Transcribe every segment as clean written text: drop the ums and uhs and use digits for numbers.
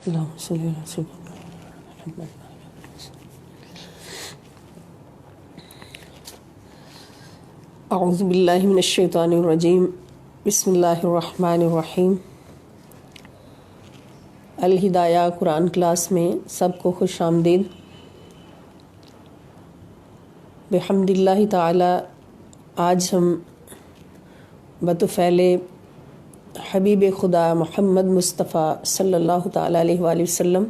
اللهم صل على سيدنا محمد. اعوذ باللہ من الشیطان الرجیم. بسم اللہ الرحمن الرحیم. الہدایہ قرآن کلاس میں سب کو خوش آمدید. بحمد اللہ تعالی آج ہم بطفیل حبیب خدا محمد مصطفیٰ صلی اللہ تعالیٰ علیہ وآلہ وسلم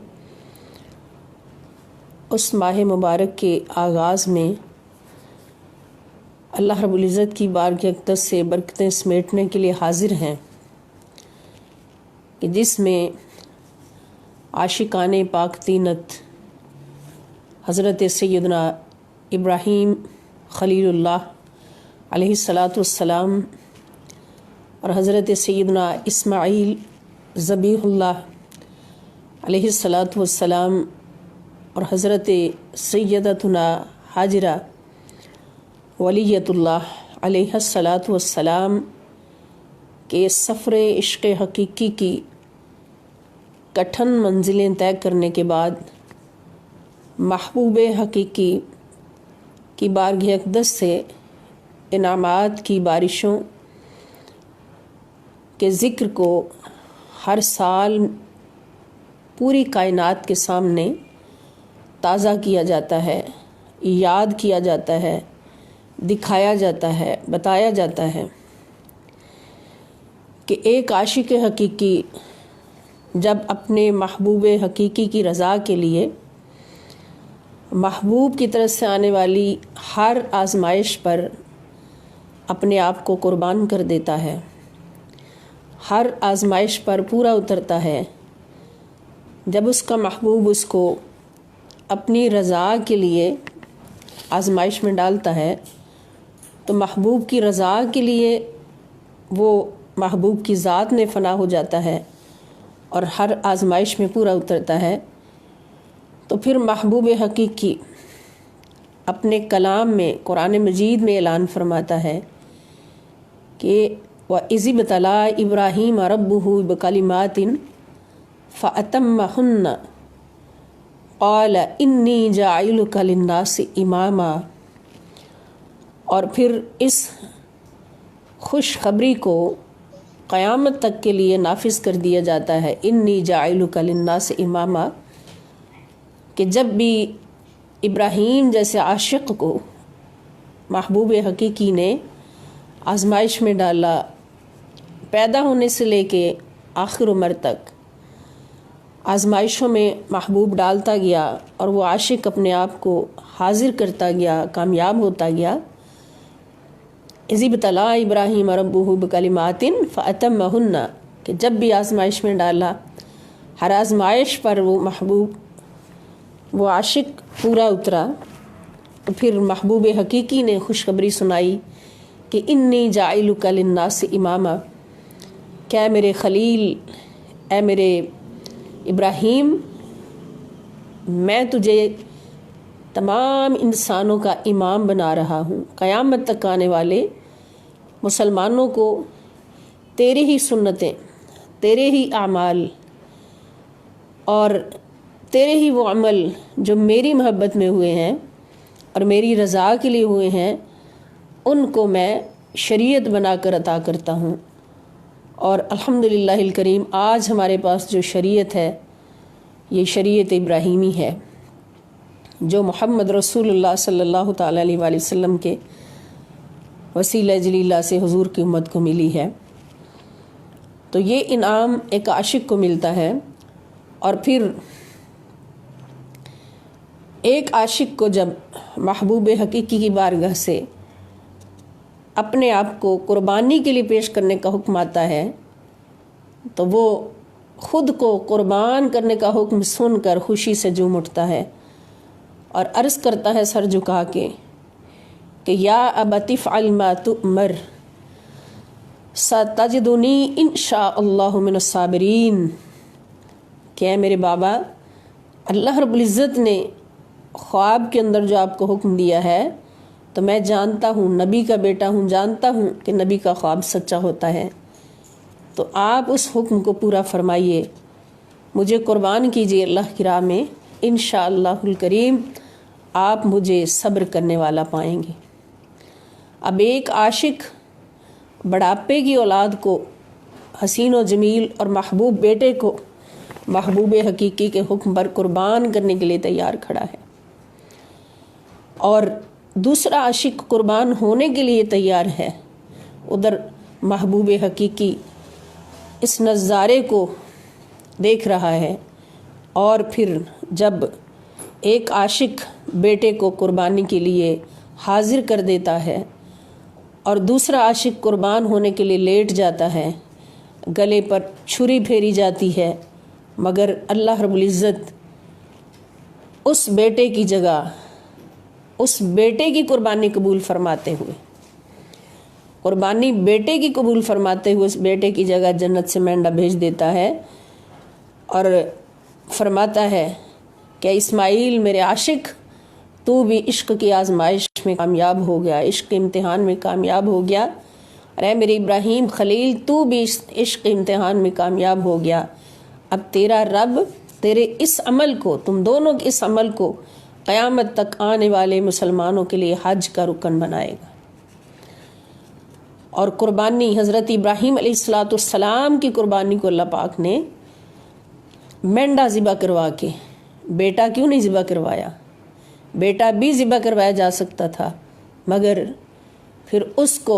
اس ماہ مبارک کے آغاز میں اللہ رب العزت کی بارگاہ اقدس سے برکتیں سمیٹنے کے لیے حاضر ہیں کہ جس میں عاشقان پاک تینت حضرت سیدنا ابراہیم خلیل اللہ علیہ الصلاۃ والسلام اور حضرت سیدنا اسماعیل ذبیح اللہ علیہ الصلاۃ والسلام اور حضرت سیدتنا حاجرہ ولیۃ اللہ علیہ الصلاۃ والسلام کے سفر عشق حقیقی کی کٹھن منزلیں طے کرنے کے بعد محبوب حقیقی کی بارگاہ اقدس سے انعامات کی بارشوں کے ذکر کو ہر سال پوری کائنات کے سامنے تازہ کیا جاتا ہے، یاد کیا جاتا ہے، دکھایا جاتا ہے، بتایا جاتا ہے کہ ایک عاشق حقیقی جب اپنے محبوب حقیقی کی رضا کے لیے محبوب کی طرف سے آنے والی ہر آزمائش پر اپنے آپ کو قربان کر دیتا ہے، ہر آزمائش پر پورا اترتا ہے، جب اس کا محبوب اس کو اپنی رضا کے لیے آزمائش میں ڈالتا ہے تو محبوب کی رضا کے لیے وہ محبوب کی ذات میں فنا ہو جاتا ہے اور ہر آزمائش میں پورا اترتا ہے. تو پھر محبوب حقیقی اپنے کلام میں قرآن مجید میں اعلان فرماتا ہے کہ وَإِذِ ابْتَلَىٰ إِبْرَاهِيمَ رَبُّهُ بِكَلِمَاتٍ فَأَتَمَّهُنَّ قَالَ إِنِّي جَاعِلُكَ لِلنَّاسِ إِمَامًا. اور پھر اس خوشخبری کو قیامت تک کے لیے نافذ کر دیا جاتا ہے، إِنِّي جَاعِلُكَ لِلنَّاسِ إِمَامًا، کہ جب بھی ابراہیم جیسے عاشق کو محبوب حقیقی نے آزمائش میں ڈالا، پیدا ہونے سے لے کے آخر عمر تک آزمائشوں میں محبوب ڈالتا گیا اور وہ عاشق اپنے آپ کو حاضر کرتا گیا، کامیاب ہوتا گیا. اذ ابتلیٰ ابراہیم ربہ بکلمات فاتمہن، کہ جب بھی آزمائش میں ڈالا ہر آزمائش پر وہ محبوب وہ عاشق پورا اترا. تو پھر محبوب حقیقی نے خوشخبری سنائی کہ انی جاعلک للناس اماما، کہ اے میرے خلیل، اے میرے ابراہیم، میں تجھے تمام انسانوں کا امام بنا رہا ہوں. قیامت تک آنے والے مسلمانوں کو تیرے ہی سنتیں، تیرے ہی اعمال اور تیرے ہی وہ عمل جو میری محبت میں ہوئے ہیں اور میری رضا کے لیے ہوئے ہیں، ان کو میں شریعت بنا کر عطا کرتا ہوں. اور الحمدللہ الکریم آج ہمارے پاس جو شریعت ہے یہ شریعت ابراہیمی ہے، جو محمد رسول اللہ صلی اللہ تعالیٰ علیہ وآلہ وسلم کے وسیلہ جلیلہ سے حضور کی امت کو ملی ہے. تو یہ انعام ایک عاشق کو ملتا ہے. اور پھر ایک عاشق کو جب محبوب حقیقی کی بارگاہ سے اپنے آپ کو قربانی کے لیے پیش کرنے کا حکم آتا ہے تو وہ خود کو قربان کرنے کا حکم سن کر خوشی سے جھوم اٹھتا ہے اور عرض کرتا ہے سر جھکا کے کہ یا ابت افعل ما تؤمر ستجدنی ان شاء اللہ من الصابرین، کہ اے میرے بابا، اللہ رب العزت نے خواب کے اندر جو آپ کو حکم دیا ہے تو میں جانتا ہوں، نبی کا بیٹا ہوں، جانتا ہوں کہ نبی کا خواب سچا ہوتا ہے، تو آپ اس حکم کو پورا فرمائیے مجھے قربان کیجیے اللہ کی راہ میں، انشاءاللہ الکریم آپ مجھے صبر کرنے والا پائیں گے۔ اب ایک عاشق بڑھاپے کی اولاد کو، حسین و جمیل اور محبوب بیٹے کو محبوب حقیقی کے حکم پر قربان کرنے کے لیے تیار کھڑا ہے، اور دوسرا عاشق قربان ہونے کے لیے تیار ہے۔ ادھر محبوب حقیقی اس نظارے کو دیکھ رہا ہے، اور پھر جب ایک عاشق بیٹے کو قربانی کے لیے حاضر کر دیتا ہے اور دوسرا عاشق قربان ہونے کے لیے لیٹ جاتا ہے، گلے پر چھری پھیری جاتی ہے، مگر اللہ رب العزت اس بیٹے کی جگہ اس بیٹے کی قربانی قبول فرماتے ہوئے، قربانی بیٹے کی قبول فرماتے ہوئے اس بیٹے کی جگہ جنت سے مینڈا بھیج دیتا ہے اور فرماتا ہے کہ اسماعیل میرے عاشق، تو بھی عشق کی آزمائش میں کامیاب ہو گیا، عشق کے امتحان میں کامیاب ہو گیا، اور اے میرے ابراہیم خلیل تو بھی عشق کے امتحان میں کامیاب ہو گیا۔ اب تیرا رب تیرے اس عمل کو، تم دونوں کے اس عمل کو قیامت تک آنے والے مسلمانوں کے لیے حج کا رکن بنائے گا۔ اور قربانی حضرت ابراہیم علیہ السلام کی قربانی کو اللہ پاک نے مینڈا ذبح کروا کے، بیٹا کیوں نہیں ذبح کروایا؟ بیٹا بھی ذبح کروایا جا سکتا تھا، مگر پھر اس کو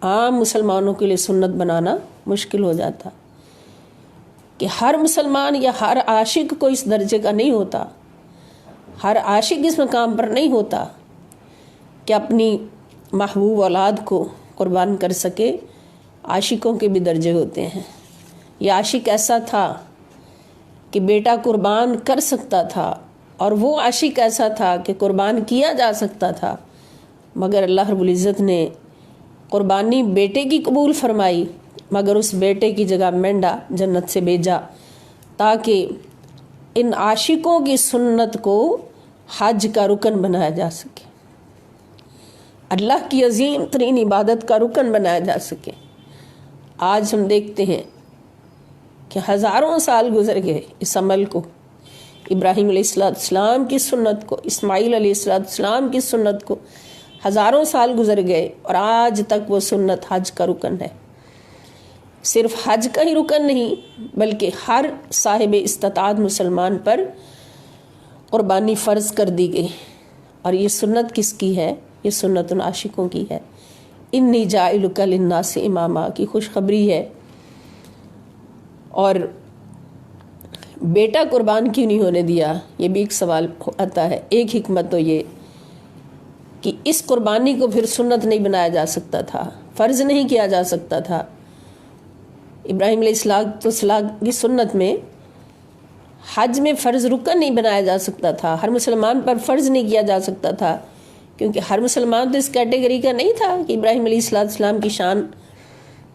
عام مسلمانوں کے لیے سنت بنانا مشکل ہو جاتا، کہ ہر مسلمان یا ہر عاشق کو اس درجے کا نہیں ہوتا، ہر عاشق اس مقام پر نہیں ہوتا کہ اپنی محبوب اولاد کو قربان کر سکے۔ عاشقوں کے بھی درجے ہوتے ہیں۔ یہ عاشق ایسا تھا کہ بیٹا قربان کر سکتا تھا، اور وہ عاشق ایسا تھا کہ قربان کیا جا سکتا تھا، مگر اللہ رب العزت نے قربانی بیٹے کی قبول فرمائی، مگر اس بیٹے کی جگہ مینڈا جنت سے بھیجا، تاکہ ان عاشقوں کی سنت کو حج کا رکن بنایا جا سکے، اللہ کی عظیم ترین عبادت کا رکن بنایا جا سکے۔ آج ہم دیکھتے ہیں کہ ہزاروں سال گزر گئے اس عمل کو، ابراہیم علیہ السلام کی سنت کو، اسماعیل علیہ السلام کی سنت کو ہزاروں سال گزر گئے، اور آج تک وہ سنت حج کا رکن ہے۔ صرف حج کا ہی رکن نہیں، بلکہ ہر صاحب استطاعت مسلمان پر قربانی فرض کر دی گئی۔ اور یہ سنت کس کی ہے؟ یہ سنت ان عاشقوں کی ہے۔ انی جاعلک للناس اماما کی خوشخبری ہے۔ اور بیٹا قربان کیوں نہیں ہونے دیا؟ یہ بھی ایک سوال آتا ہے۔ ایک حکمت تو یہ کہ اس قربانی کو پھر سنت نہیں بنایا جا سکتا تھا، فرض نہیں کیا جا سکتا تھا۔ ابراہیم علیہ السلام کی سنت میں حج میں فرض رکن نہیں بنایا جا سکتا تھا، ہر مسلمان پر فرض نہیں کیا جا سکتا تھا، کیونکہ ہر مسلمان تو اس کیٹیگری کا نہیں تھا کہ ابراہیم علیہ السلام کی شان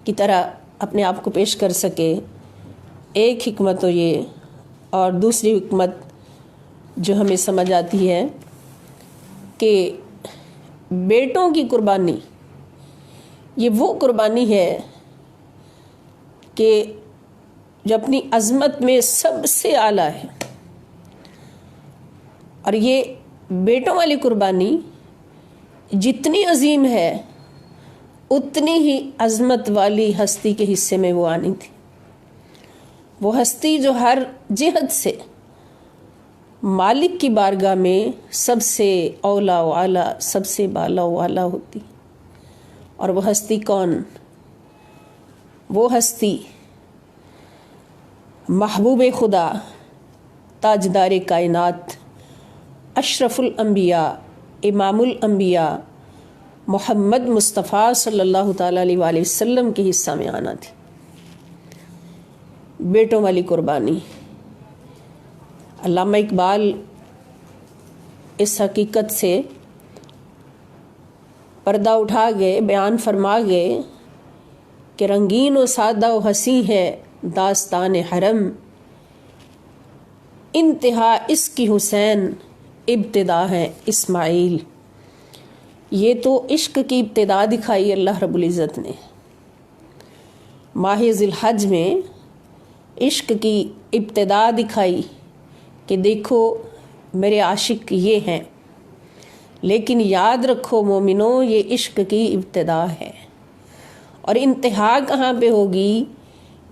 کی طرح اپنے آپ کو پیش کر سکے۔ ایک حکمت تو یہ، اور دوسری حکمت جو ہمیں سمجھ آتی ہے کہ بیٹوں کی قربانی یہ وہ قربانی ہے کہ جو اپنی عظمت میں سب سے اعلیٰ ہے، اور یہ بیٹوں والی قربانی جتنی عظیم ہے اتنی ہی عظمت والی ہستی کے حصے میں وہ آنی تھی۔ وہ ہستی جو ہر جہت سے مالک کی بارگاہ میں سب سے اولا و اعلیٰ، سب سے بالا و اعلیٰ ہوتی، اور وہ ہستی کون؟ وہ ہستی محبوب خدا، تاجدار کائنات، اشرف الانبیاء، امام الانبیاء، محمد مصطفیٰ صلی اللہ تعالیٰ علیہ وآلہ وسلم کے حصہ میں آنا تھی۔ بیٹوں والی قربانی۔ علامہ اقبال اس حقیقت سے پردہ اٹھا گئے، بیان فرما گئے کہ رنگین و سادہ و حسین ہے داستان حرم، انتہا اس کی حسین، ابتدا ہے اسماعیل۔ یہ تو عشق کی ابتدا دکھائی اللہ رب العزت نے۔ ماہ ذی الحج میں عشق کی ابتدا دکھائی کہ دیکھو میرے عاشق یہ ہیں، لیکن یاد رکھو مومنو یہ عشق کی ابتدا ہے، اور انتہا کہاں پہ ہوگی؟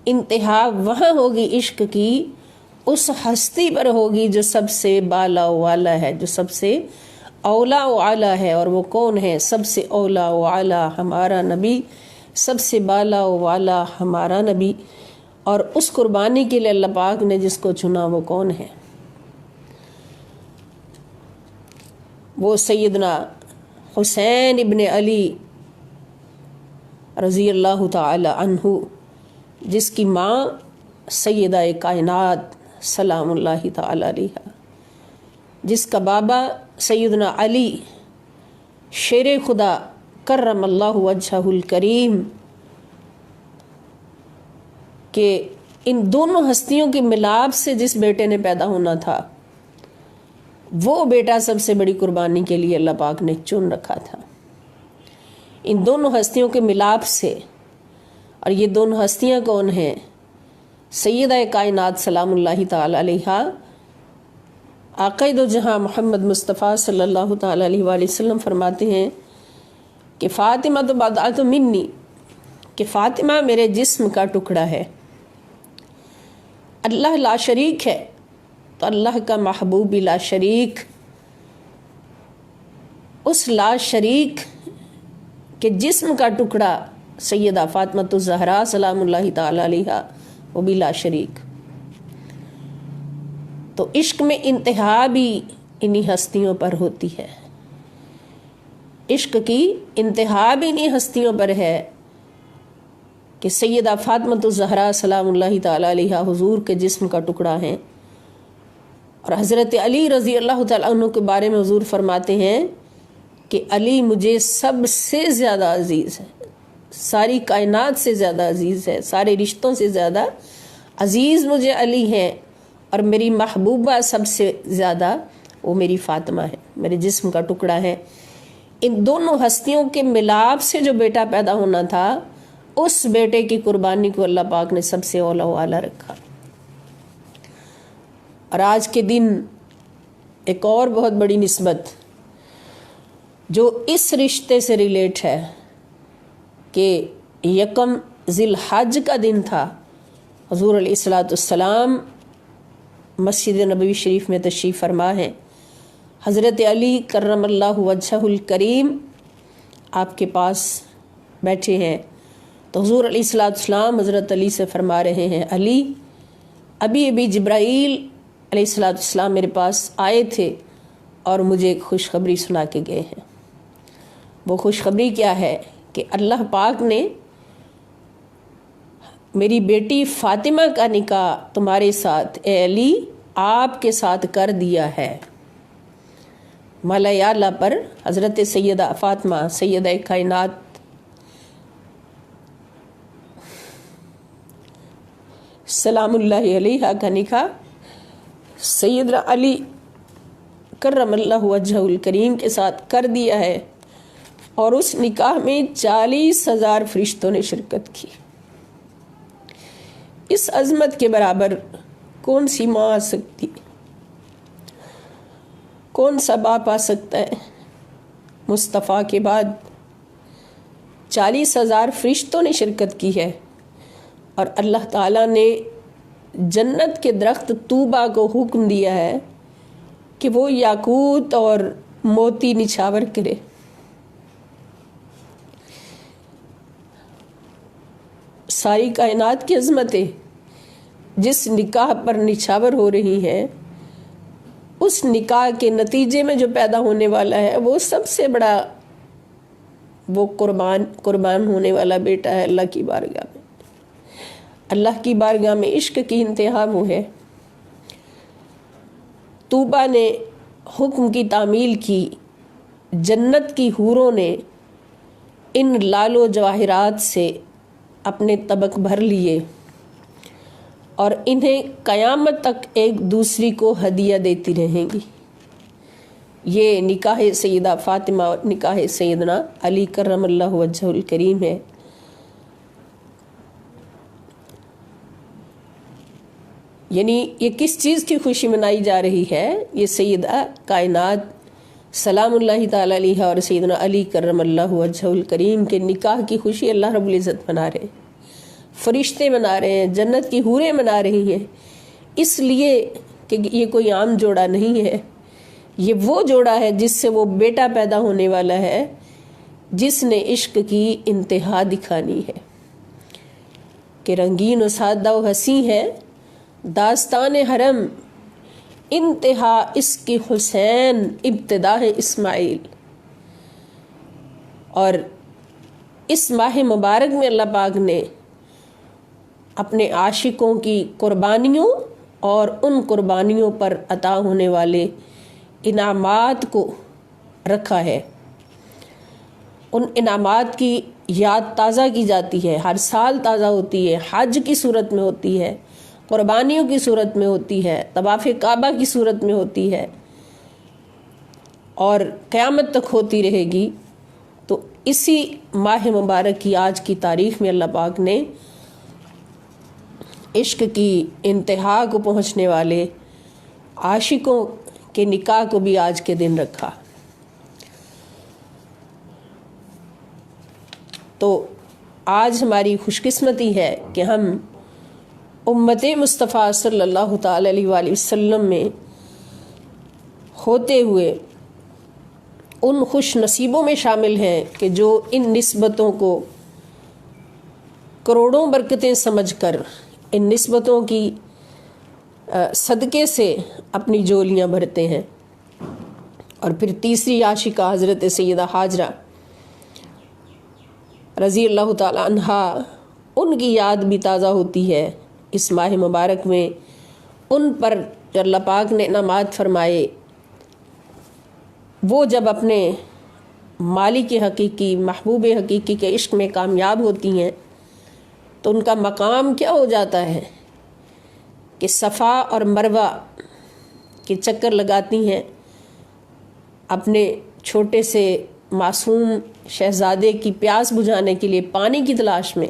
انتہا وہاں ہوگی عشق کی اس ہستی پر ہوگی جو سب سے بالا و اعلیٰ ہے، جو سب سے اولا و اعلیٰ ہے، اور وہ کون ہے؟ سب سے اولا و اعلیٰ ہمارا نبی، سب سے بالا و اعلیٰ ہمارا نبی۔ اور اس قربانی کے لیے اللہ پاک نے جس کو چنا وہ کون ہے؟ وہ سیدنا حسین ابن علی رضی اللہ تعالی عنہ، جس کی ماں سیدہ کائنات سلام اللہ تعالی علیہا، جس کا بابا سیدنا علی شیر خدا کرم اللہ وجہہ الکریم، کہ ان دونوں ہستیوں کے ملاپ سے جس بیٹے نے پیدا ہونا تھا وہ بیٹا سب سے بڑی قربانی کے لیے اللہ پاک نے چن رکھا تھا، ان دونوں ہستیوں کے ملاپ سے۔ اور یہ دونوں ہستیاں کون ہیں؟ سیدہ کائنات سلام اللہ تعالی علیہا، آقا دو جہاں محمد مصطفیٰ صلی اللہ تعالی علیہ وآلہ وسلم فرماتے ہیں کہ فاطمہ تو بضعۃ منی، کہ فاطمہ میرے جسم کا ٹکڑا ہے۔ اللہ لا شریک ہے تو اللہ کا محبوب لا شریک، اس لا شریک کے جسم کا ٹکڑا سیدہ فاطمہ الزہرا سلام اللہ تعالی علیہا، وہ بھی لا شریک۔ تو عشق میں انتہا بھی انہی ہستیوں پر ہوتی ہے، عشق کی انتہا بھی انہی ہستیوں پر ہے کہ سیدہ فاطمہ الزہرا سلام اللہ تعالی علیہا حضور کے جسم کا ٹکڑا ہیں، اور حضرت علی رضی اللہ تعالیٰ عنہ کے بارے میں حضور فرماتے ہیں کہ علی مجھے سب سے زیادہ عزیز ہے، ساری کائنات سے زیادہ عزیز ہے، سارے رشتوں سے زیادہ عزیز مجھے علی ہیں، اور میری محبوبہ سب سے زیادہ وہ میری فاطمہ ہے، میرے جسم کا ٹکڑا ہے۔ ان دونوں ہستیوں کے ملاپ سے جو بیٹا پیدا ہونا تھا، اس بیٹے کی قربانی کو اللہ پاک نے سب سے اولا و اعلیٰ رکھا۔ اور آج کے دن ایک اور بہت بڑی نسبت جو اس رشتے سے ریلیٹ ہے کہ یکم ذی الحج کا دن تھا، حضور علیہ الصلوۃ والسلام مسجد نبوی شریف میں تشریف فرما ہے، حضرت علی کرم اللہ وجہہ الکریم آپ کے پاس بیٹھے ہیں، تو حضور علیہ الصلوۃ والسلام حضرت علی سے فرما رہے ہیں، علی ابھی جبرائیل علیہ الصلوۃ والسلام میرے پاس آئے تھے اور مجھے ایک خوشخبری سنا کے گئے ہیں۔ وہ خوشخبری کیا ہے؟ کہ اللہ پاک نے میری بیٹی فاطمہ کا نکاح تمہارے ساتھ، اے علی، آپ کے ساتھ کر دیا ہے۔ مالا اعلیٰ پر حضرت سیدہ فاطمہ سیدہ کائنات سلام اللہ علیہا کا نکاح سیدنا علی کرم اللہ وجہہ الکریم کے ساتھ کر دیا ہے، اور اس نکاح میں 40,000 فرشتوں نے شرکت کی۔ اس عظمت کے برابر کون سی ماں آ سکتی، کون سا باپ آ سکتا ہے؟ مصطفیٰ کے بعد 40,000 فرشتوں نے شرکت کی ہے، اور اللہ تعالیٰ نے جنت کے درخت طوبا کو حکم دیا ہے کہ وہ یاقوت اور موتی نچھاور کرے۔ ساری کائنات کی عظمتیں جس نکاح پر نچھاور ہو رہی ہیں، اس نکاح کے نتیجے میں جو پیدا ہونے والا ہے وہ سب سے بڑا، وہ قربان ہونے والا بیٹا ہے اللہ کی بارگاہ میں۔ اللہ کی بارگاہ میں عشق کی انتہا وہ ہے۔ طوبا نے حکم کی تعمیل کی، جنت کی حوروں نے ان لال و جواہرات سے اپنے طبق بھر لیے، اور انہیں قیامت تک ایک دوسری کو ہدیہ دیتی رہیں گی۔ یہ نکاح سیدہ فاطمہ اور نکاح سیدنا علی کرم اللہ وجہہ الکریم ہے۔ یعنی یہ کس چیز کی خوشی منائی جا رہی ہے؟ یہ سیدہ کائنات سلام اللہ تعالیٰ علیہ اور سیدنا علی کرم اللہ وجہہ الکریم کے نکاح کی خوشی اللہ رب العزت منا رہے ہیں، فرشتے منا رہے ہیں، جنت کی حوریں منا رہی ہیں، اس لیے کہ یہ کوئی عام جوڑا نہیں ہے، یہ وہ جوڑا ہے جس سے وہ بیٹا پیدا ہونے والا ہے جس نے عشق کی انتہا دکھانی ہے، کہ رنگین و سادہ و حسین ہے داستان حرم، انتہا اس کی حسین، ابتدا ہے اسماعیل۔ اور اس ماہ مبارک میں اللہ پاک نے اپنے عاشقوں کی قربانیوں اور ان قربانیوں پر عطا ہونے والے انعامات کو رکھا ہے، ان انعامات کی یاد تازہ کی جاتی ہے، ہر سال تازہ ہوتی ہے، حج کی صورت میں ہوتی ہے، قربانیوں کی صورت میں ہوتی ہے، طواف کعبہ کی صورت میں ہوتی ہے، اور قیامت تک ہوتی رہے گی۔ تو اسی ماہ مبارک کی آج کی تاریخ میں اللہ پاک نے عشق کی انتہا کو پہنچنے والے عاشقوں کے نکاح کو بھی آج کے دن رکھا۔ تو آج ہماری خوش قسمتی ہے کہ ہم امت مصطفیٰ صلی اللہ تعالی علیہ وآلہ وسلم میں ہوتے ہوئے ان خوش نصیبوں میں شامل ہیں کہ جو ان نسبتوں کو کروڑوں برکتیں سمجھ کر ان نسبتوں کی صدقے سے اپنی جولیاں بھرتے ہیں۔ اور پھر تیسری عاشقہ حضرت سیدہ ہاجرہ رضی اللہ تعالی عنہا، ان کی یاد بھی تازہ ہوتی ہے اس ماہ مبارک میں، ان پر جو اللہ پاک نے انعامات فرمائے، وہ جب اپنے مالک حقیقی، محبوب حقیقی کے عشق میں کامیاب ہوتی ہیں تو ان کا مقام کیا ہو جاتا ہے کہ صفا اور مروہ کے چکر لگاتی ہیں اپنے چھوٹے سے معصوم شہزادے کی پیاس بجھانے کے لیے پانی کی تلاش میں،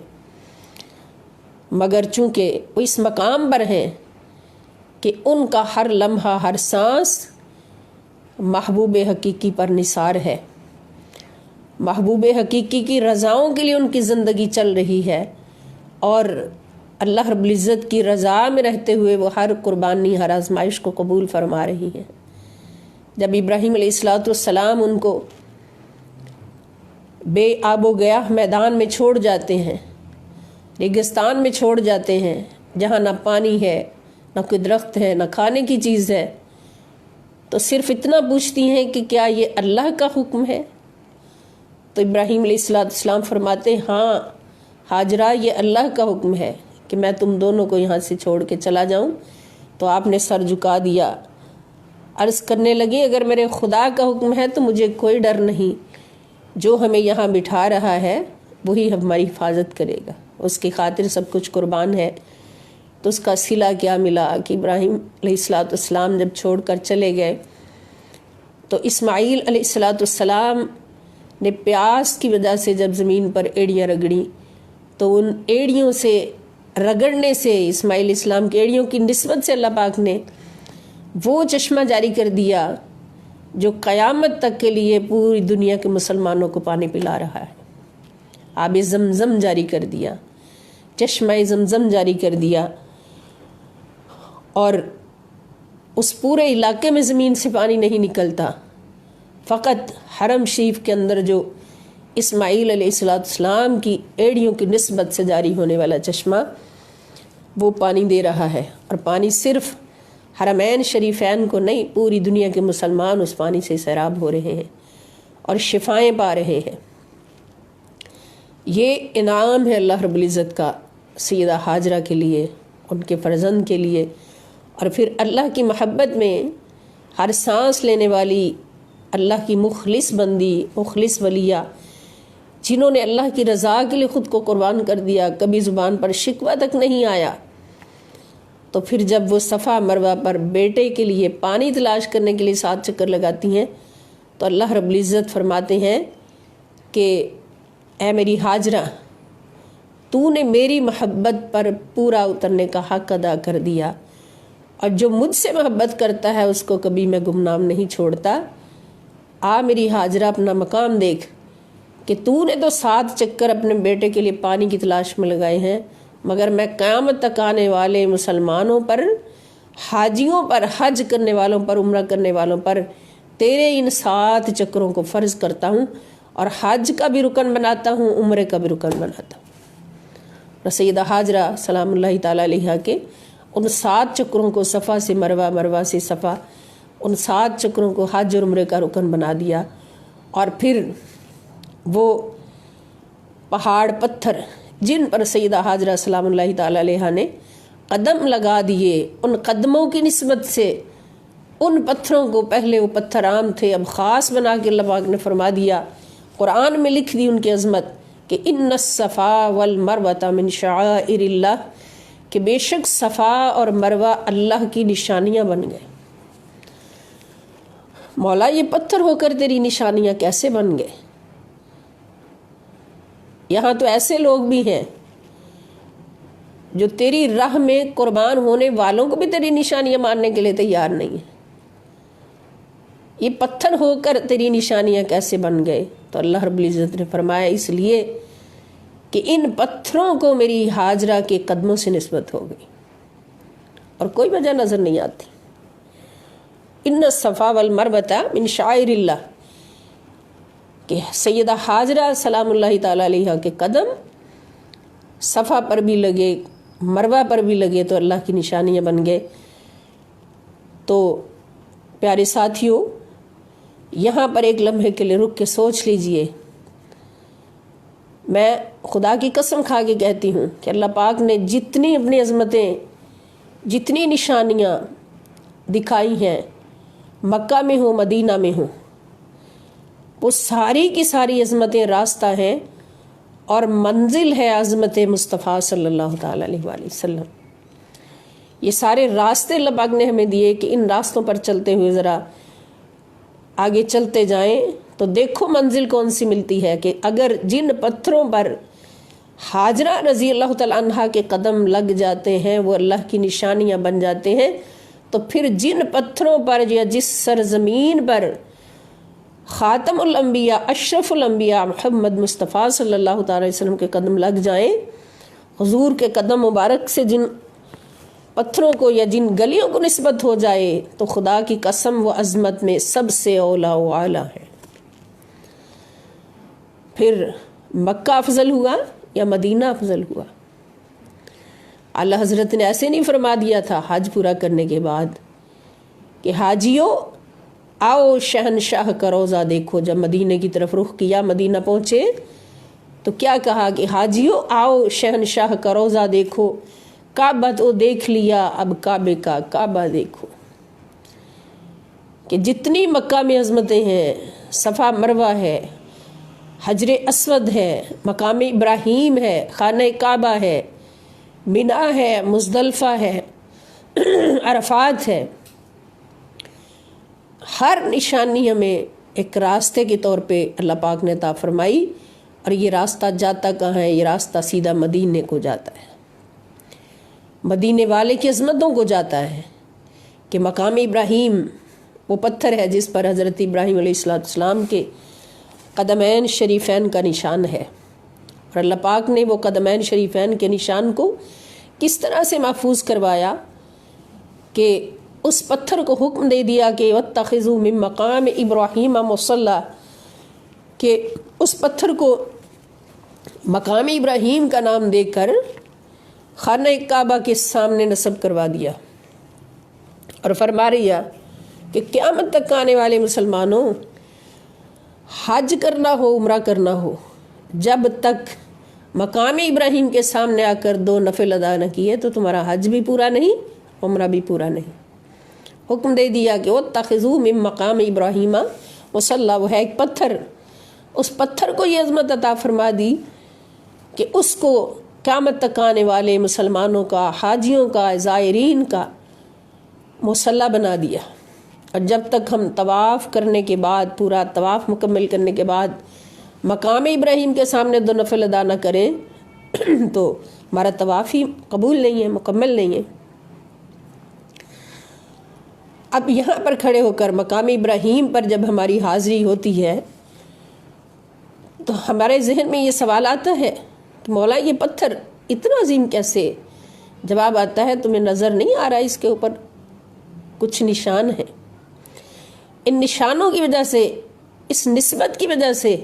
مگر چونکہ وہ اس مقام پر ہیں کہ ان کا ہر لمحہ، ہر سانس محبوب حقیقی پر نثار ہے، محبوب حقیقی کی رضاؤں کے لیے ان کی زندگی چل رہی ہے، اور اللہ رب العزت کی رضا میں رہتے ہوئے وہ ہر قربانی، ہر آزمائش کو قبول فرما رہی ہیں۔ جب ابراہیم علیہ السلام ان کو بے آب و گیاہ میدان میں چھوڑ جاتے ہیں، ریگستان میں چھوڑ جاتے ہیں، جہاں نہ پانی ہے، نہ کوئی درخت ہے، نہ کھانے کی چیز ہے، تو صرف اتنا پوچھتی ہیں کہ کیا یہ اللہ کا حکم ہے؟ تو ابراہیم علیہ السلام فرماتے ہیں ہاں ہاجرہ، یہ اللہ کا حکم ہے کہ میں تم دونوں کو یہاں سے چھوڑ کے چلا جاؤں۔ تو آپ نے سر جھکا دیا، عرض کرنے لگی اگر میرے خدا کا حکم ہے تو مجھے کوئی ڈر نہیں، جو ہمیں یہاں بٹھا رہا ہے وہی ہماری حفاظت کرے گا، اس کی خاطر سب کچھ قربان ہے۔ تو اس کا صلہ کیا ملا کہ ابراہیم علیہ السلام جب چھوڑ کر چلے گئے تو اسماعیل علیہ السلام نے پیاس کی وجہ سے جب زمین پر ایڑیاں رگڑیں تو ان ایڑیوں سے رگڑنے سے، اسماعیل اسلام کی ایڑیوں کی نسبت سے اللہ پاک نے وہ چشمہ جاری کر دیا جو قیامت تک کے لیے پوری دنیا کے مسلمانوں کو پانی پلا رہا ہے۔ آب زمزم جاری کر دیا، چشمہ زمزم جاری کر دیا، اور اس پورے علاقے میں زمین سے پانی نہیں نکلتا، فقط حرم شریف کے اندر جو اسماعیل علیہ السلام کی ایڑیوں کی نسبت سے جاری ہونے والا چشمہ وہ پانی دے رہا ہے، اور پانی صرف حرمین شریفین کو نہیں، پوری دنیا کے مسلمان اس پانی سے سیراب ہو رہے ہیں اور شفائیں پا رہے ہیں۔ یہ انعام ہے اللہ رب العزت کا سیدہ ہاجرہ کے لیے، ان کے فرزند کے لیے، اور پھر اللہ کی محبت میں ہر سانس لینے والی اللہ کی مخلص بندی، مخلص ولیہ، جنہوں نے اللہ کی رضا کے لیے خود کو قربان کر دیا، کبھی زبان پر شکوہ تک نہیں آیا، تو پھر جب وہ صفا مروہ پر بیٹے کے لیے پانی تلاش کرنے کے لیے 7 چکر لگاتی ہیں تو اللہ رب العزت فرماتے ہیں کہ اے میری ہاجرہ، تو نے میری محبت پر پورا اترنے کا حق ادا کر دیا، اور جو مجھ سے محبت کرتا ہے اس کو کبھی میں گمنام نہیں چھوڑتا۔ آ میری ہاجرہ اپنا مقام دیکھ کہ تو نے تو 7 چکر اپنے بیٹے کے لیے پانی کی تلاش میں لگائے ہیں، مگر میں قیامت تک آنے والے مسلمانوں پر، حاجیوں پر، حج کرنے والوں پر، عمرہ کرنے والوں پر تیرے ان 7 چکروں کو فرض کرتا ہوں، اور حج کا بھی رکن بناتا ہوں، عمرے کا بھی رکن بناتا ہوں۔ اور سیدہ حاجرہ سلام اللہ تعالیٰ علیہا کے ان 7 چکروں کو صفا سے مروہ، مروہ سے صفا، ان 7 چکروں کو حج اور عمرے کا رکن بنا دیا۔ اور پھر وہ پہاڑ پتھر جن پر سیدہ حاجرہ سلام اللہ تعالیٰ علیہا نے قدم لگا دیے، ان قدموں کی نسبت سے ان پتھروں کو، پہلے وہ پتھر عام تھے، اب خاص بنا کے اللہ پاک نے فرما دیا، قرآن میں لکھ دی ان کی عظمت کہ ان الصفا والمروہ من شعائر اللہ، کہ بے شک صفا اور مروہ اللہ کی نشانیاں بن گئے۔ مولا یہ پتھر ہو کر تیری نشانیاں کیسے بن گئے؟ یہاں تو ایسے لوگ بھی ہیں جو تیری راہ میں قربان ہونے والوں کو بھی تیری نشانیاں ماننے کے لیے تیار نہیں ہیں۔ یہ پتھر ہو کر تیری نشانیاں کیسے بن گئے؟ تو اللہ رب العزت نے فرمایا اس لیے کہ ان پتھروں کو میری ہاجرہ کے قدموں سے نسبت ہو گئی، اور کوئی وجہ نظر نہیں آتی۔ ان الصفا والمروہ من شعائر اللہ، کہ سیدہ حاجرہ سلام اللہ تعالیٰ علیہ کے قدم صفا پر بھی لگے، مروہ پر بھی لگے تو اللہ کی نشانیاں بن گئے۔ تو پیارے ساتھیوں، یہاں پر ایک لمحے کے لیے رک کے سوچ لیجئے۔ میں خدا کی قسم کھا کے کہتی ہوں کہ اللہ پاک نے جتنی اپنی عظمتیں، جتنی نشانیاں دکھائی ہیں، مکہ میں ہوں، مدینہ میں ہوں، وہ ساری کی ساری عظمتیں راستہ ہیں، اور منزل ہے عظمت مصطفیٰ صلی اللہ تعالیٰ علیہ وآلہ وسلم۔ یہ سارے راستے اللہ پاک نے ہمیں دیے کہ ان راستوں پر چلتے ہوئے ذرا آگے چلتے جائیں تو دیکھو منزل کون سی ملتی ہے، کہ اگر جن پتھروں پر حاجرہ رضی اللہ تعالیٰ عنہا کے قدم لگ جاتے ہیں وہ اللہ کی نشانیاں بن جاتے ہیں، تو پھر جن پتھروں پر یا جس سرزمین پر خاتم الانبیاء، اشرف الانبیاء محمد مصطفیٰ صلی اللہ تعالی وسلم کے قدم لگ جائیں، حضور کے قدم مبارک سے جن پتھروں کو یا جن گلیوں کو نسبت ہو جائے تو خدا کی قسم وہ عظمت میں سب سے اولا و اعلیٰ ہے۔ پھر مکہ افضل ہوا یا مدینہ افضل ہوا؟ اعلیٰ حضرت نے ایسے نہیں فرما دیا تھا حج پورا کرنے کے بعد کہ حاجیوں آؤ شہنشاہ کا روضہ دیکھو۔ جب مدینے کی طرف رخ کیا، مدینہ پہنچے تو کیا کہا کہ حاجیوں آؤ شہنشاہ کا روضہ دیکھو، کعبہ تو دیکھ لیا، اب کعبے کا کعبہ دیکھو۔ کہ جتنی مکہ میں عظمتیں ہیں، صفا مروہ ہے، حجر اسود ہے، مقام ابراہیم ہے، خانہ کعبہ ہے، منا ہے، مزدلفہ ہے، عرفات ہے، ہر نشانی ہمیں ایک راستے کے طور پہ اللہ پاک نے عطا فرمائی، اور یہ راستہ جاتا کہاں ہے؟ یہ راستہ سیدھا مدینے کو جاتا ہے، مدینے والے کی عظمتوں کو جاتا ہے۔ کہ مقام ابراہیم وہ پتھر ہے جس پر حضرت ابراہیم علیہ السلام کے قدمین شریفین کا نشان ہے، اور اللہ پاک نے وہ قدمین شریفین کے نشان کو کس طرح سے محفوظ کروایا کہ اس پتھر کو حکم دے دیا کہ وَاتَّخِذُوا مِن مَقَامِ إِبْرَاهِيمَ مُصَلًّى، کہ اس پتھر کو مقام ابراہیم کا نام دے کر خانہ کعبہ کے سامنے نصب کروا دیا، اور فرما رہا کہ قیامت تک آنے والے مسلمانوں، حج کرنا ہو، عمرہ کرنا ہو، جب تک مقام ابراہیم کے سامنے آ کر 2 نفل ادا نہ کیے تو تمہارا حج بھی پورا نہیں، عمرہ بھی پورا نہیں۔ حکم دے دیا کہ وَاتَّخِذُوا مِن مَقَامِ إِبْرَاهِيمَ مُصَلًّى، وہ ہے ایک پتھر، اس پتھر کو یہ عظمت عطا فرما دی کہ اس کو قیامت تک آنے والے مسلمانوں کا، حاجیوں کا، زائرین کا مصلی بنا دیا۔ اور جب تک ہم طواف کرنے کے بعد، پورا طواف مکمل کرنے کے بعد مقام ابراہیم کے سامنے 2 نفل ادا نہ کریں تو ہمارا طواف ہی قبول نہیں ہے، مکمل نہیں ہے۔ اب یہاں پر کھڑے ہو کر مقام ابراہیم پر جب ہماری حاضری ہوتی ہے تو ہمارے ذہن میں یہ سوال آتا ہے کہ مولا یہ پتھر اتنا عظیم کیسے؟ جواب آتا ہے تمہیں نظر نہیں آ رہا اس کے اوپر کچھ نشان ہیں، ان نشانوں کی وجہ سے، اس نسبت کی وجہ سے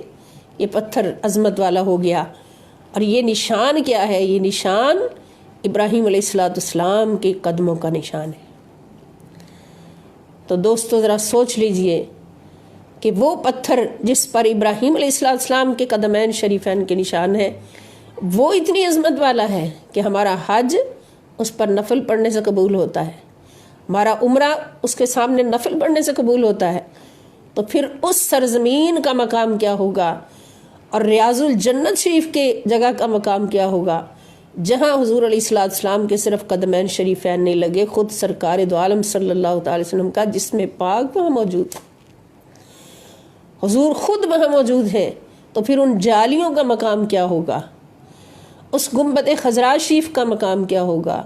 یہ پتھر عظمت والا ہو گیا۔ اور یہ نشان کیا ہے؟ یہ نشان ابراہیم علیہ السلام کے قدموں کا نشان ہے۔ تو دوستو ذرا سوچ لیجئے کہ وہ پتھر جس پر ابراہیم علیہ السلام کے قدمین شریفین کے نشان ہے وہ اتنی عظمت والا ہے کہ ہمارا حج اس پر نفل پڑھنے سے قبول ہوتا ہے، ہمارا عمرہ اس کے سامنے نفل پڑھنے سے قبول ہوتا ہے، تو پھر اس سرزمین کا مقام کیا ہوگا اور ریاض الجنت شریف کے جگہ کا مقام کیا ہوگا جہاں حضور علیہ السلام کے صرف قدمین شریفین نہیں لگے، خود سرکار دو عالم صلی اللہ تعالی وسلم کا جسم پاک وہاں موجود ہے، حضور خود وہاں موجود ہیں، تو پھر ان جالیوں کا مقام کیا ہوگا، اس گنبد خضراء شریف کا مقام کیا ہوگا،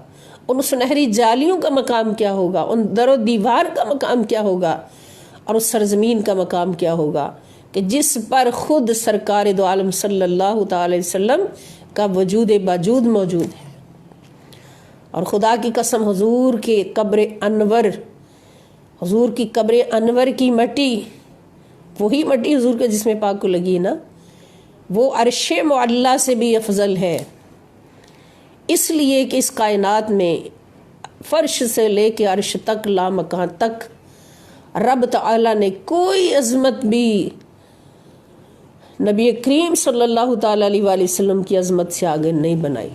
ان سنہری جالیوں کا مقام کیا ہوگا، ان در و دیوار کا مقام کیا ہوگا، اور اس سرزمین کا مقام کیا ہوگا کہ جس پر خود سرکار دو عالم صلی اللہ تعالی وسلم کا وجود باجود موجود ہے۔ اور خدا کی قسم حضور کی قبر انور، حضور کی قبر انور کی مٹی، وہی مٹی حضور کے جسم پاک کو لگی نا، وہ عرش معلیٰ سے بھی افضل ہے، اس لیے کہ اس کائنات میں فرش سے لے کے عرش تک لامکان تک رب تعالیٰ نے کوئی عظمت بھی نبی کریم صلی اللہ تعالیٰ علیہ وآلہ وسلم کی عظمت سے آگے نہیں بنائی۔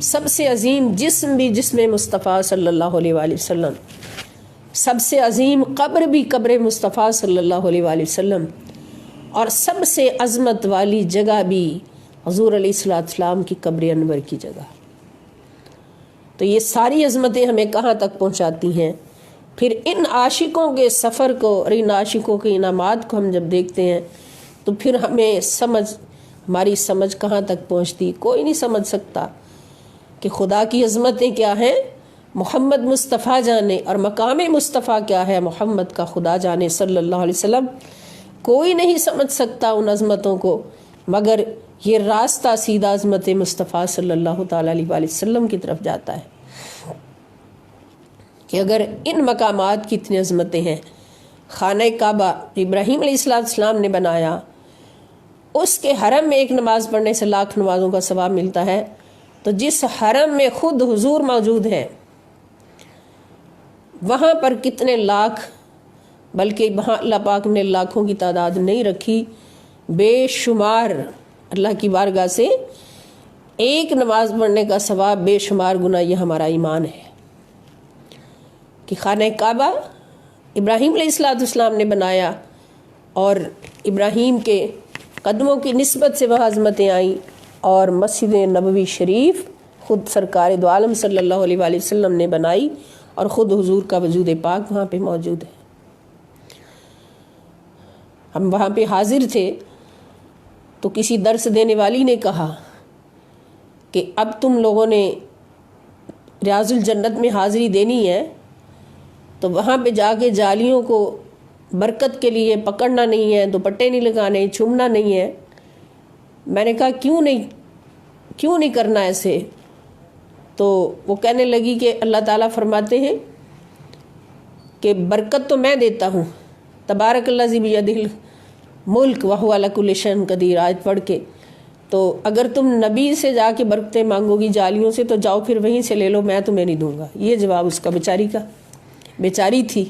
سب سے عظیم جسم بھی جسم مصطفیٰ صلی اللہ علیہ وآلہ وسلم، سب سے عظیم قبر بھی قبر مصطفیٰ صلی اللہ علیہ وآلہ وسلم، اور سب سے عظمت والی جگہ بھی حضور علیہ السلام کی قبر انور کی جگہ۔ تو یہ ساری عظمتیں ہمیں کہاں تک پہنچاتی ہیں؟ پھر ان عاشقوں کے سفر کو اور ان عاشقوں کے انعامات کو ہم جب دیکھتے ہیں تو پھر ہمیں ہماری سمجھ کہاں تک پہنچتی؟ کوئی نہیں سمجھ سکتا کہ خدا کی عظمتیں کیا ہیں محمد مصطفیٰ جانے، اور مقام مصطفیٰ کیا ہے محمد کا خدا جانے صلی اللہ علیہ وسلم۔ کوئی نہیں سمجھ سکتا ان عظمتوں کو مگر یہ راستہ سیدھا عظمت مصطفیٰ صلی اللہ تعالیٰ علیہ وآلہ وسلم کی طرف جاتا ہے کہ اگر ان مقامات کی اتنی عظمتیں ہیں، خانہ کعبہ ابراہیم علیہ السلام نے بنایا، اس کے حرم میں ایک نماز پڑھنے سے 1,00,000 نمازوں کا ثواب ملتا ہے، تو جس حرم میں خود حضور موجود ہیں وہاں پر کتنے لاکھ، بلکہ وہاں اللہ پاک نے لاکھوں کی تعداد نہیں رکھی، بے شمار اللہ کی بارگاہ سے ایک نماز پڑھنے کا ثواب بے شمار گنا۔ یہ ہمارا ایمان ہے کہ خانہ کعبہ ابراہیم علیہ السلام نے بنایا، اور ابراہیم کے قدموں کی نسبت سے وہ عظمتیں آئیں، اور مسجد نبوی شریف خود سرکار دو عالم صلی اللہ علیہ وآلہ وسلم نے بنائی، اور خود حضور کا وجود پاک وہاں پہ موجود ہے۔ ہم وہاں پہ حاضر تھے تو کسی درس دینے والی نے کہا کہ اب تم لوگوں نے ریاض الجنت میں حاضری دینی ہے تو وہاں پہ جا کے جالیوں کو برکت کے لیے پکڑنا نہیں ہے، دوپٹے نہیں لگانے، چھومنا نہیں ہے۔ میں نے کہا کیوں نہیں کرنا ایسے؟ تو وہ کہنے لگی کہ اللہ تعالیٰ فرماتے ہیں کہ برکت تو میں دیتا ہوں، تبارک الذی بیدہ الملک وہو علی کل شیء قدیر، آیت پڑھ کے، تو اگر تم نبی سے جا کے برکتیں مانگو گی جالیوں سے تو جاؤ پھر وہیں سے لے لو، میں تمہیں نہیں دوں گا۔ یہ جواب اس کا بیچاری تھی۔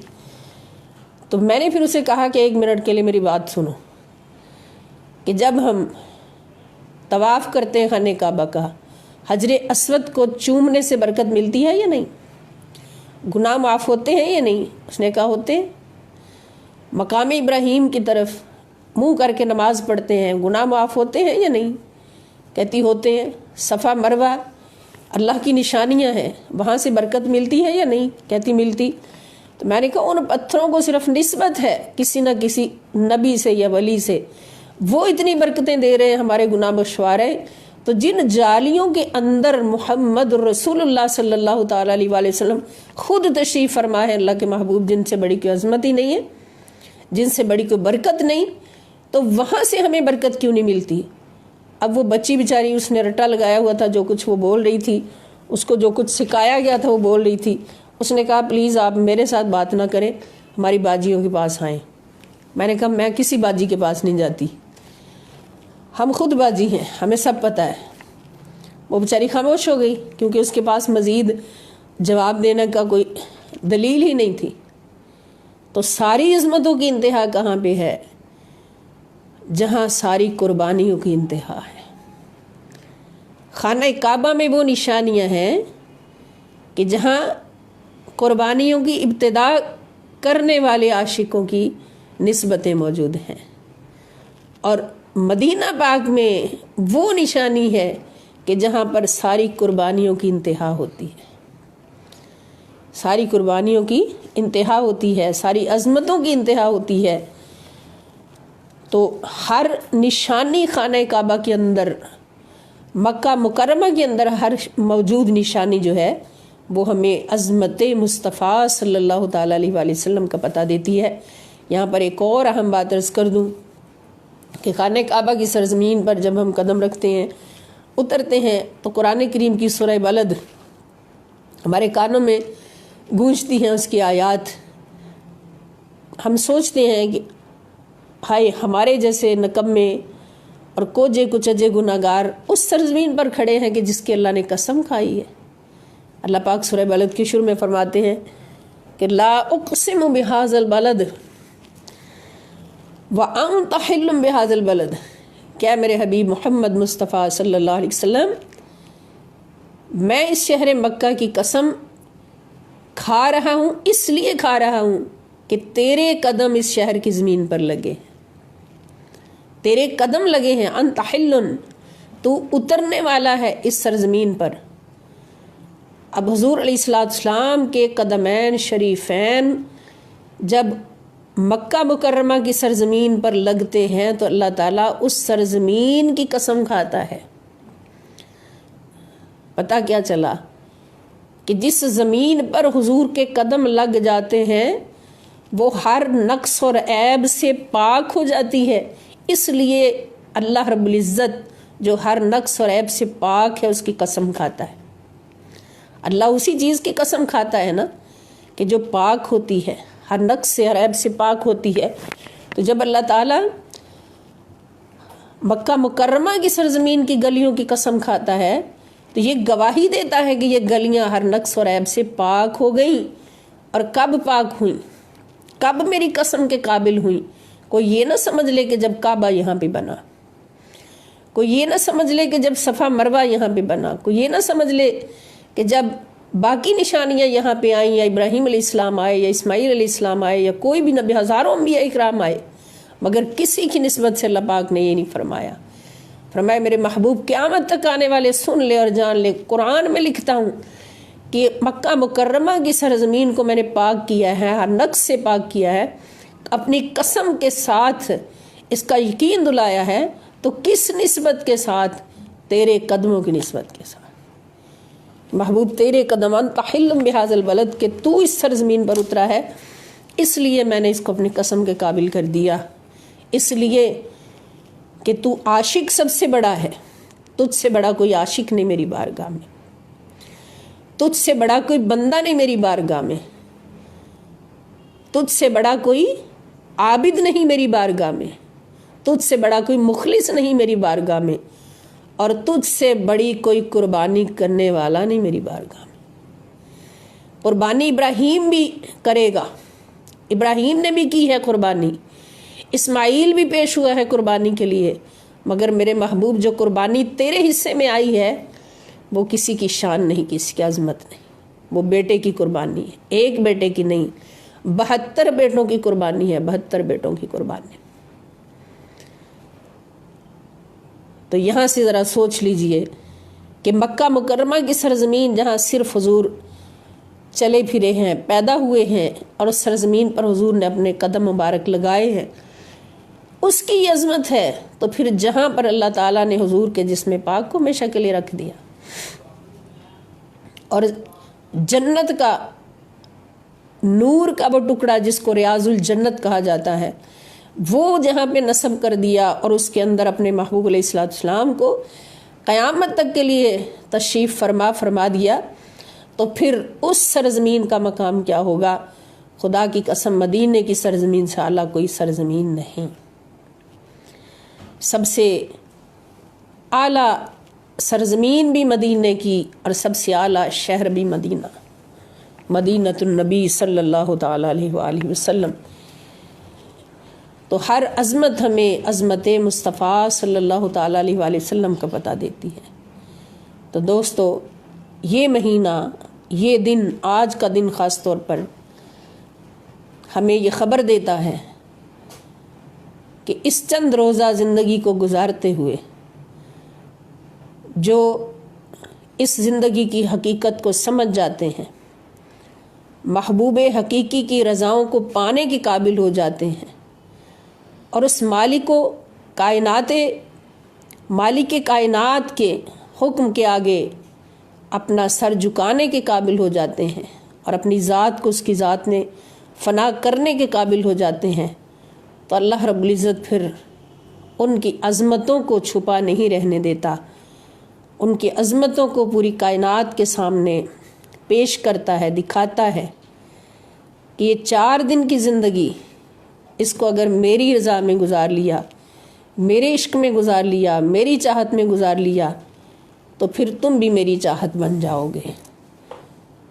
تو میں نے پھر اسے کہا کہ 1 منٹ کے لیے میری بات سنو، کہ جب ہم طواف کرتے ہیں خانہ کعبہ کا، حجر اسود کو چومنے سے برکت ملتی ہے یا نہیں؟ گناہ معاف ہوتے ہیں یا نہیں؟ اس نے کہا ہوتے ہیں۔ مقام ابراہیم کی طرف منہ کر کے نماز پڑھتے ہیں، گناہ معاف ہوتے ہیں یا نہیں؟ کہتی ہوتے ہیں۔ صفا مروہ اللہ کی نشانیاں ہیں، وہاں سے برکت ملتی ہے یا نہیں؟ کہتی ملتی۔ تو میں نے کہا ان پتھروں کو صرف نسبت ہے کسی نہ کسی نبی سے یا ولی سے، وہ اتنی برکتیں دے رہے ہیں، ہمارے گناہ بخشوا رہے ہیں، تو جن جالیوں کے اندر محمد رسول اللہ صلی اللہ تعالیٰ علیہ وآلہ وسلم خود تشریف فرما ہے، اللہ کے محبوب، جن سے بڑی کوئی عظمت ہی نہیں ہے، جن سے بڑی کوئی برکت نہیں، تو وہاں سے ہمیں برکت کیوں نہیں ملتی؟ اب وہ بچی بیچاری، اس نے رٹا لگایا ہوا تھا، جو کچھ وہ بول رہی تھی، اس کو جو کچھ سکھایا گیا تھا وہ بول رہی تھی، اس نے کہا پلیز آپ میرے ساتھ بات نہ کریں، ہماری باجیوں کے پاس آئیں۔ میں نے کہا میں کسی باجی کے پاس نہیں جاتی، ہم خود باجی ہیں، ہمیں سب پتہ ہے۔ وہ بیچاری خاموش ہو گئی، کیونکہ اس کے پاس مزید جواب دینے کا کوئی دلیل ہی نہیں تھی۔ تو ساری عظمتوں کی انتہا کہاں پہ ہے؟ جہاں ساری قربانیوں کی انتہا ہے۔ خانہ کعبہ میں وہ نشانیاں ہیں کہ جہاں قربانیوں کی ابتدا کرنے والے عاشقوں کی نسبتیں موجود ہیں، اور مدینہ پاک میں وہ نشانی ہے کہ جہاں پر ساری قربانیوں کی انتہا ہوتی ہے، ساری قربانیوں کی انتہا ہوتی ہے، ساری عظمتوں کی انتہا ہوتی ہے۔ تو ہر نشانی خانہ کعبہ کے اندر، مکہ مکرمہ کے اندر ہر موجود نشانی جو ہے وہ ہمیں عظمت مصطفیٰ صلی اللہ تعالیٰ علیہ وآلہ وسلم کا پتہ دیتی ہے۔ یہاں پر ایک اور اہم بات عرض کر دوں کہ خانہ کعبہ کی سرزمین پر جب ہم قدم رکھتے ہیں، اترتے ہیں، تو قرآن کریم کی سورہ بلد ہمارے کانوں میں گونجتی ہیں، اس کی آیات۔ ہم سوچتے ہیں کہ ہائے ہمارے جیسے نکمے اور کوجے کچجے گناہگار اس سرزمین پر کھڑے ہیں کہ جس کی اللہ نے قسم کھائی ہے۔ اللہ پاک سورہ بلد کے شروع میں فرماتے ہیں کہ لا اقسم بہذا البلد وانت حل بہذا البلد، کیا میرے حبیب محمد مصطفیٰ صلی اللہ علیہ وسلم، میں اس شہر مکہ کی قسم کھا رہا ہوں، اس لیے کھا رہا ہوں کہ تیرے قدم اس شہر کی زمین پر لگے، تیرے قدم لگے ہیں، انت حل، تو اترنے والا ہے اس سرزمین پر۔ اب حضور علیہ السلام کے قدمین شریفین جب مکہ مکرمہ کی سرزمین پر لگتے ہیں تو اللہ تعالیٰ اس سرزمین کی قسم کھاتا ہے۔ پتہ کیا چلا کہ جس زمین پر حضور کے قدم لگ جاتے ہیں وہ ہر نقص اور عیب سے پاک ہو جاتی ہے، اس لیے اللہ رب العزت جو ہر نقص اور عیب سے پاک ہے اس کی قسم کھاتا ہے۔ اللہ اسی چیز کی قسم کھاتا ہے نا کہ جو پاک ہوتی ہے، ہر نقص سے ہر عیب سے پاک ہوتی ہے۔ تو جب اللہ تعالیٰ مکہ مکرمہ کی سرزمین کی گلیوں کی قسم کھاتا ہے تو یہ گواہی دیتا ہے کہ یہ گلیاں ہر نقص اور عیب سے پاک ہو گئیں۔ اور کب پاک ہوئیں؟ کب میری قسم کے قابل ہوئیں؟ کوئی یہ نہ سمجھ لے کہ جب کعبہ یہاں پہ بنا، کوئی یہ نہ سمجھ لے کہ جب صفا مروہ یہاں پہ بنا، کوئی یہ نہ سمجھ لے کہ جب باقی نشانیاں یہاں پہ آئیں، یا ابراہیم علیہ السلام آئے، یا اسماعیل علیہ السلام آئے، یا کوئی بھی نبی، ہزاروں انبیاء اکرام آئے، مگر کسی کی نسبت سے اللہ پاک نے یہ نہیں فرمایا۔ فرمایا میرے محبوب قیامت تک آنے والے سن لے اور جان لے، قرآن میں لکھتا ہوں کہ مکہ مکرمہ کی سرزمین کو میں نے پاک کیا ہے، ہر نقص سے پاک کیا ہے، اپنی قسم کے ساتھ اس کا یقین دلایا ہے۔ تو کس نسبت کے ساتھ؟ تیرے قدموں کی نسبت کے ساتھ۔ محبوب تیرے قدم، انت حل بہذا البلد، کہ تو اس سرزمین پر اترا ہے، اس لیے میں نے اس کو اپنی قسم کے قابل کر دیا، اس لیے کہ تو عاشق سب سے بڑا ہے، تجھ سے بڑا کوئی عاشق نہیں میری بارگاہ میں، تجھ سے بڑا کوئی بندہ نہیں میری بارگاہ میں، تجھ سے بڑا کوئی عابد نہیں میری بارگاہ میں، تجھ سے بڑا کوئی مخلص نہیں میری بارگاہ میں، اور تجھ سے بڑی کوئی قربانی کرنے والا نہیں میری بارگاہ میں۔ قربانی ابراہیم بھی کرے گا، ابراہیم نے بھی کی ہے قربانی، اسماعیل بھی پیش ہوا ہے قربانی کے لیے، مگر میرے محبوب جو قربانی تیرے حصے میں آئی ہے وہ کسی کی شان نہیں، کسی کی عظمت نہیں، وہ بیٹے کی قربانی ہے، ایک بیٹے کی نہیں، 72 بیٹوں کی قربانی ہے، 72 بیٹوں کی قربانی۔ تو یہاں سے ذرا سوچ لیجئے کہ مکہ مکرمہ کی سرزمین جہاں صرف حضور چلے پھرے ہیں، پیدا ہوئے ہیں، اور اس سرزمین پر حضور نے اپنے قدم مبارک لگائے ہیں، اس کی عظمت ہے تو پھر جہاں پر اللہ تعالیٰ نے حضور کے جسم پاک کو ہمیشہ کے لیے رکھ دیا، اور جنت کا نور کا وہ ٹکڑا جس کو ریاض الجنت کہا جاتا ہے، وہ جہاں پہ نصب کر دیا اور اس کے اندر اپنے محبوب علیہ الصلوۃ والسلام کو قیامت تک کے لیے تشریف فرما دیا، تو پھر اس سرزمین کا مقام کیا ہوگا؟ خدا کی قسم مدینے کی سرزمین سے اعلیٰ کوئی سرزمین نہیں۔ سب سے اعلیٰ سرزمین بھی مدینے کی اور سب سے اعلیٰ شہر بھی مدینہ، مدینۃ النبی صلی اللہ تعالیٰ علیہ وآلہ وسلم۔ تو ہر عظمت ہمیں عظمت مصطفیٰ صلی اللہ تعالیٰ علیہ وآلہ وسلم کا پتہ دیتی ہے۔ تو دوستو، یہ مہینہ، یہ دن، آج کا دن خاص طور پر ہمیں یہ خبر دیتا ہے کہ اس چند روزہ زندگی کو گزارتے ہوئے جو اس زندگی کی حقیقت کو سمجھ جاتے ہیں، محبوب حقیقی کی رضاؤں کو پانے کے قابل ہو جاتے ہیں، اور اس مالک کائنات کے حکم کے آگے اپنا سر جھکانے کے قابل ہو جاتے ہیں، اور اپنی ذات کو اس کی ذات میں فنا کرنے کے قابل ہو جاتے ہیں، تو اللہ رب العزت پھر ان کی عظمتوں کو چھپا نہیں رہنے دیتا، ان کی عظمتوں کو پوری کائنات کے سامنے پیش کرتا ہے، دکھاتا ہے کہ یہ 4 دن کی زندگی، اس کو اگر میری رضا میں گزار لیا، میرے عشق میں گزار لیا، میری چاہت میں گزار لیا، تو پھر تم بھی میری چاہت بن جاؤ گے۔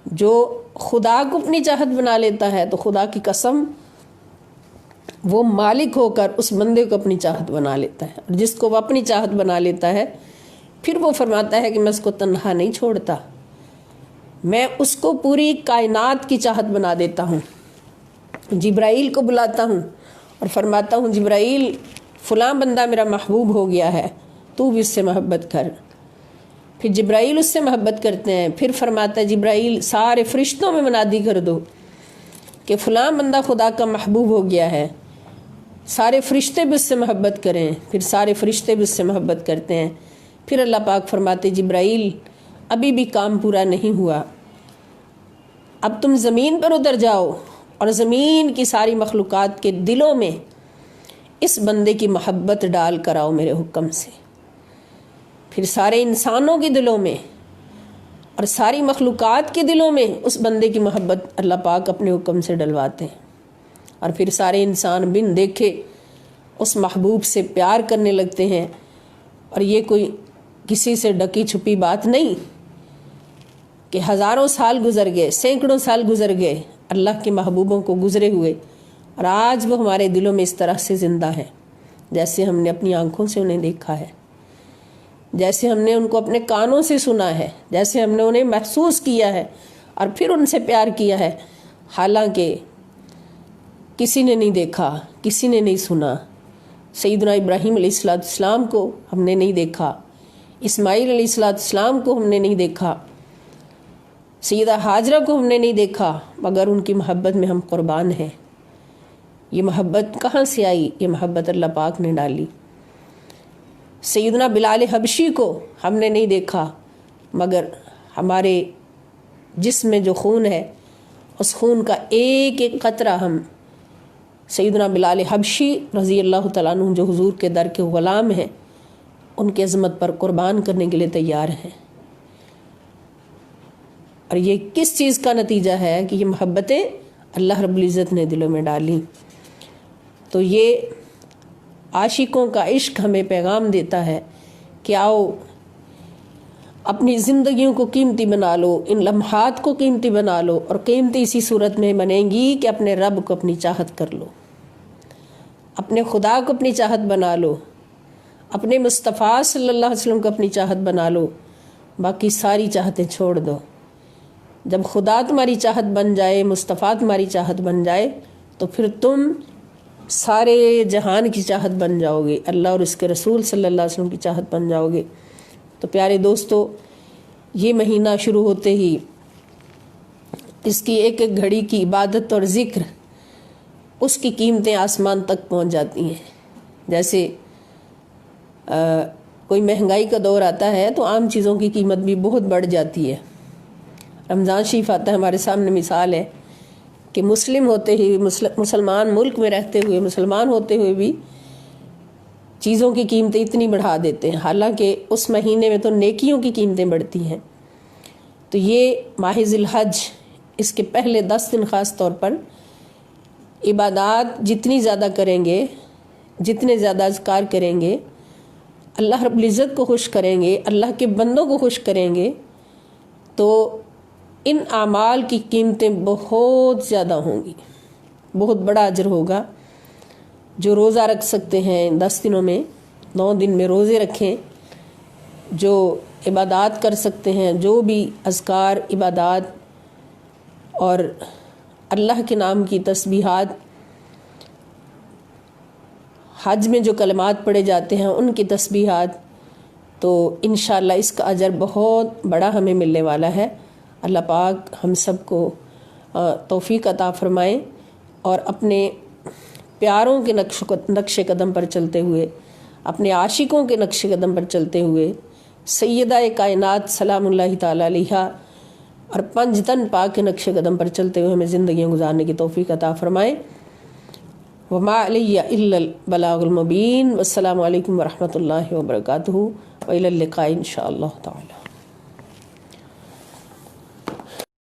جو خدا کو اپنی چاہت بنا لیتا ہے تو خدا کی قسم وہ مالک ہو کر اس بندے کو اپنی چاہت بنا لیتا ہے، اور جس کو وہ اپنی چاہت بنا لیتا ہے پھر وہ فرماتا ہے کہ میں اس کو تنہا نہیں چھوڑتا، میں اس کو پوری کائنات کی چاہت بنا دیتا ہوں۔ جبرائیل کو بلاتا ہوں اور فرماتا ہوں جبرائیل فلاں بندہ میرا محبوب ہو گیا ہے، تو بھی اس سے محبت کر۔ پھر جبرائیل اس سے محبت کرتے ہیں، پھر فرماتا ہے جبرائیل سارے فرشتوں میں منادی کر دو کہ فلاں بندہ خدا کا محبوب ہو گیا ہے، سارے فرشتے بھی اس سے محبت کریں۔ پھر سارے فرشتے بھی اس سے محبت کرتے ہیں۔ پھر اللہ پاک فرماتے جبرائیل ابھی بھی کام پورا نہیں ہوا، اب تم زمین پر اتر جاؤ اور زمین کی ساری مخلوقات کے دلوں میں اس بندے کی محبت ڈال کر آؤ میرے حکم سے۔ پھر سارے انسانوں کے دلوں میں اور ساری مخلوقات کے دلوں میں اس بندے کی محبت اللہ پاک اپنے حکم سے ڈلواتے ہیں، اور پھر سارے انسان بن دیکھے اس محبوب سے پیار کرنے لگتے ہیں۔ اور یہ کوئی کسی سے ڈکی چھپی بات نہیں کہ ہزاروں سال گزر گئے، سینکڑوں سال گزر گئے اللہ کے محبوبوں کو گزرے ہوئے، اور آج وہ ہمارے دلوں میں اس طرح سے زندہ ہیں جیسے ہم نے اپنی آنکھوں سے انہیں دیکھا ہے، جیسے ہم نے ان کو اپنے کانوں سے سنا ہے، جیسے ہم نے انہیں محسوس کیا ہے اور پھر ان سے پیار کیا ہے، حالانکہ کسی نے نہیں دیکھا، کسی نے نہیں سنا۔ سیدنا ابراہیم علیہ السلام کو ہم نے نہیں دیکھا، اسماعیل علیہ السلام کو ہم نے نہیں دیکھا، سیدہ ہاجرہ کو ہم نے نہیں دیکھا، مگر ان کی محبت میں ہم قربان ہیں۔ یہ محبت کہاں سے آئی؟ یہ محبت اللہ پاک نے ڈالی۔ سیدنا بلال حبشی کو ہم نے نہیں دیکھا، مگر ہمارے جسم میں جو خون ہے اس خون کا ایک ایک قطرہ ہم سیدنا بلال حبشی رضی اللہ تعالیٰ عنہ جو حضور کے در کے غلام ہیں ان کی عظمت پر قربان کرنے کے لیے تیار ہیں۔ اور یہ کس چیز کا نتیجہ ہے کہ یہ محبتیں اللہ رب العزت نے دلوں میں ڈالی۔ تو یہ عاشقوں کا عشق ہمیں پیغام دیتا ہے کہ آؤ اپنی زندگیوں کو قیمتی بنا لو، ان لمحات کو قیمتی بنا لو، اور قیمتی اسی صورت میں بنیں گی کہ اپنے رب کو اپنی چاہت کر لو، اپنے خدا کو اپنی چاہت بنا لو، اپنے مصطفیٰ صلی اللہ علیہ وسلم کو اپنی چاہت بنا لو، باقی ساری چاہتیں چھوڑ دو۔ جب خدا تمہاری چاہت بن جائے، مصطفیٰ تمہاری چاہت بن جائے، تو پھر تم سارے جہان کی چاہت بن جاؤ گے، اللہ اور اس کے رسول صلی اللہ علیہ وسلم کی چاہت بن جاؤ گے۔ تو پیارے دوستو، یہ مہینہ شروع ہوتے ہی اس کی ایک ایک گھڑی کی عبادت اور ذکر، اس کی قیمتیں آسمان تک پہنچ جاتی ہیں۔ جیسے کوئی مہنگائی کا دور آتا ہے تو عام چیزوں کی قیمت بھی بہت بڑھ جاتی ہے. رمضان شریف آتا ہے، ہمارے سامنے مثال ہے کہ مسلم ہوتے ہوئے، مسلمان ملک میں رہتے ہوئے، مسلمان ہوتے ہوئے بھی چیزوں کی قیمتیں اتنی بڑھا دیتے ہیں، حالانکہ اس مہینے میں تو نیکیوں کی قیمتیں بڑھتی ہیں. تو یہ ماہ ذی الحج، اس کے پہلے 10 دن خاص طور پر عبادات جتنی زیادہ کریں گے، جتنے زیادہ اذکار کریں گے، اللہ رب العزت کو خوش کریں گے، اللہ کے بندوں کو خوش کریں گے، تو ان اعمال کی قیمتیں بہت زیادہ ہوں گی، بہت بڑا اجر ہوگا. جو روزہ رکھ سکتے ہیں 10 دنوں میں، 9 دن میں روزے رکھیں، جو عبادات کر سکتے ہیں، جو بھی اذکار، عبادات اور اللہ کے نام کی تسبیحات، حج میں جو کلمات پڑھے جاتے ہیں ان کی تسبیحات، تو انشاءاللہ اس کا اجر بہت بڑا ہمیں ملنے والا ہے. اللہ پاک ہم سب کو توفیق عطا فرمائیں اور اپنے پیاروں کے نقش قدم پر چلتے ہوئے، اپنے عاشقوں کے نقش قدم پر چلتے ہوئے، سیدہ کائنات سلام اللہ تعالی علیہا اور 5 تن پاک کے نقش قدم پر چلتے ہوئے ہمیں زندگیاں گزارنے کی توفیق عطا فرمائیں. وما علی الا البلاغ المبین. والسلام علیکم ورحمۃ اللہ وبرکاتہ، وإلی اللقاء ان شاء اللہ تعالی.